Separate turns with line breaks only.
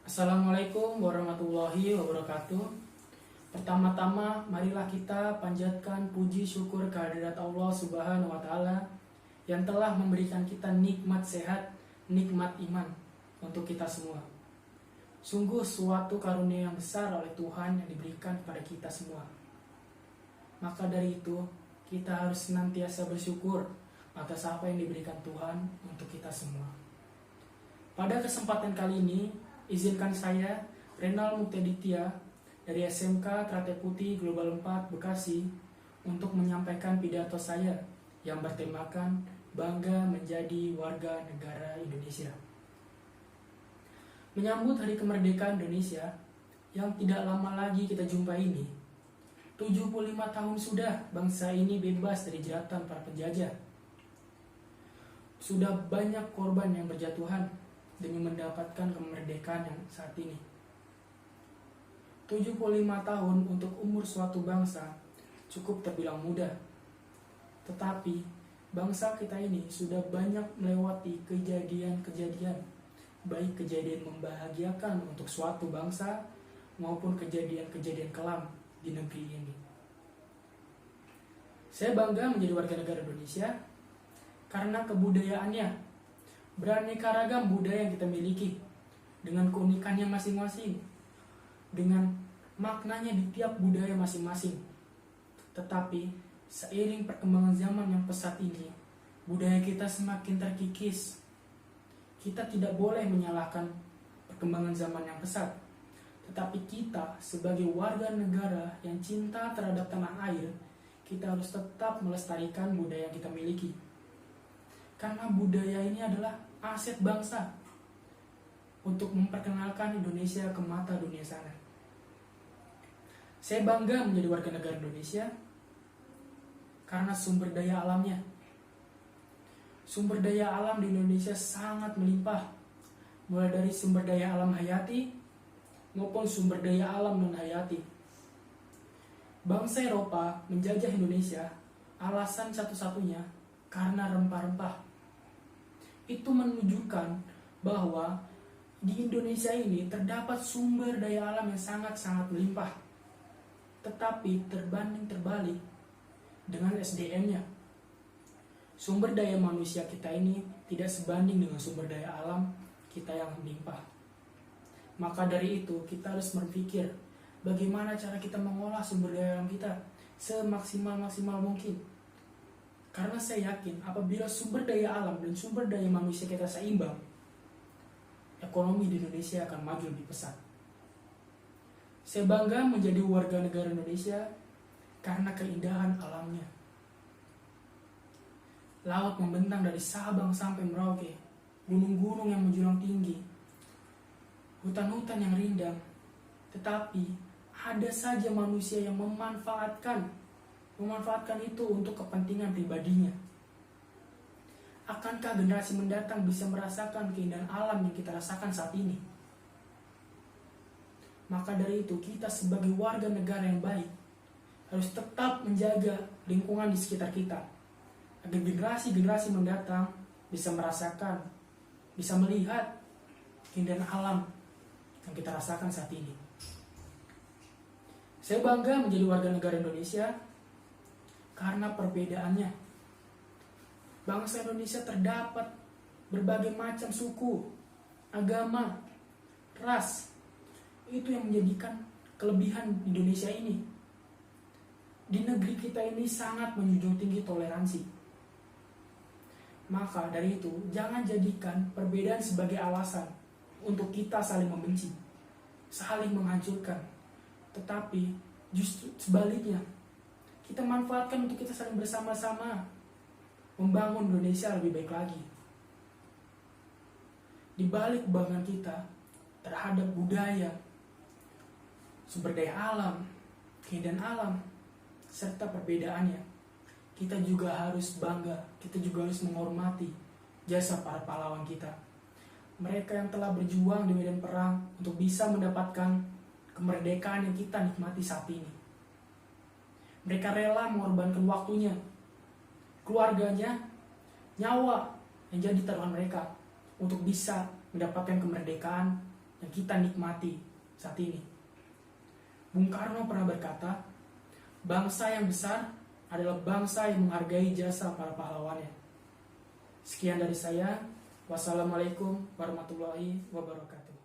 Assalamualaikum warahmatullahi wabarakatuh. Pertama-tama, marilah kita panjatkan puji syukur kehadirat Allah Subhanahu wa Ta'ala yang telah memberikan kita nikmat sehat, nikmat iman untuk kita semua. Sungguh suatu karunia yang besar oleh Tuhan yang diberikan kepada kita semua. Maka dari itu, kita harus senantiasa bersyukur atas apa yang diberikan Tuhan untuk kita semua. Pada kesempatan kali ini, izinkan saya, Renal Muktaditya, dari SMK Trate Putih Global 4 Bekasi, untuk menyampaikan pidato saya yang bertemakan Bangga Menjadi Warga Negara Indonesia. Menyambut Hari Kemerdekaan Indonesia yang tidak lama lagi kita jumpai ini, 75 tahun sudah bangsa ini bebas dari jeratan para penjajah. Sudah banyak korban yang berjatuhan demi mendapatkan kemerdekaan yang saat ini. 75 tahun untuk umur suatu bangsa cukup terbilang mudah. Tetapi bangsa kita ini sudah banyak melewati kejadian-kejadian, baik kejadian membahagiakan untuk suatu bangsa maupun kejadian-kejadian kelam di negeri ini. Saya bangga menjadi warga negara Indonesia karena kebudayaannya, beraneka ragam budaya yang kita miliki, dengan keunikannya masing-masing, dengan maknanya di tiap budaya masing-masing. Tetapi seiring perkembangan zaman yang pesat ini, budaya kita semakin terkikis. Kita tidak boleh menyalahkan perkembangan zaman yang pesat, tetapi kita sebagai warga negara yang cinta terhadap tanah air, kita harus tetap melestarikan budaya yang kita miliki. Karena budaya ini adalah aset bangsa untuk memperkenalkan Indonesia ke mata dunia sana. Saya bangga menjadi warga negara Indonesia karena sumber daya alamnya. Sumber daya alam di Indonesia sangat melimpah, mulai dari sumber daya alam hayati maupun sumber daya alam non-hayati. Bangsa Eropa menjajah Indonesia alasan satu-satunya karena rempah-rempah. Itu menunjukkan bahwa di Indonesia ini terdapat sumber daya alam yang sangat-sangat melimpah. Tetapi terbanding terbalik dengan SDM-nya. Sumber daya manusia kita ini tidak sebanding dengan sumber daya alam kita yang melimpah. Maka dari itu kita harus berpikir bagaimana cara kita mengolah sumber daya alam kita semaksimal mungkin. Karena saya yakin apabila sumber daya alam dan sumber daya manusia kita seimbang, ekonomi di Indonesia akan maju lebih pesat. Saya bangga menjadi warga negara Indonesia karena keindahan alamnya. Laut membentang dari Sabang sampai Merauke, gunung-gunung yang menjulang tinggi, hutan-hutan yang rindang, tetapi ada saja manusia yang memanfaatkan itu untuk kepentingan pribadinya. Akankah generasi mendatang bisa merasakan keindahan alam yang kita rasakan saat ini? Maka dari itu kita sebagai warga negara yang baik harus tetap menjaga lingkungan di sekitar kita, agar generasi-generasi mendatang bisa merasakan, bisa melihat keindahan alam yang kita rasakan saat ini. Saya bangga menjadi warga negara Indonesia karena perbedaannya. Bangsa Indonesia terdapat berbagai macam suku, agama, ras. Itu yang menjadikan kelebihan Indonesia ini. Di negeri kita ini sangat menjunjung tinggi toleransi. Maka dari itu, jangan jadikan perbedaan sebagai alasan untuk kita saling membenci, saling menghancurkan. Tetapi justru sebaliknya, kita manfaatkan untuk kita saling bersama-sama membangun Indonesia lebih baik lagi. Di balik kebanggaan kita terhadap budaya, sumber daya alam, keindahan alam, serta perbedaannya, kita juga harus bangga, kita juga harus menghormati jasa para pahlawan kita. Mereka yang telah berjuang di medan perang untuk bisa mendapatkan kemerdekaan yang kita nikmati saat ini. Mereka rela mengorbankan waktunya, keluarganya, nyawa yang jadi taruhan mereka untuk bisa mendapatkan kemerdekaan yang kita nikmati saat ini. Bung Karno pernah berkata, bangsa yang besar adalah bangsa yang menghargai jasa para pahlawannya. Sekian dari saya. Wassalamualaikum warahmatullahi wabarakatuh.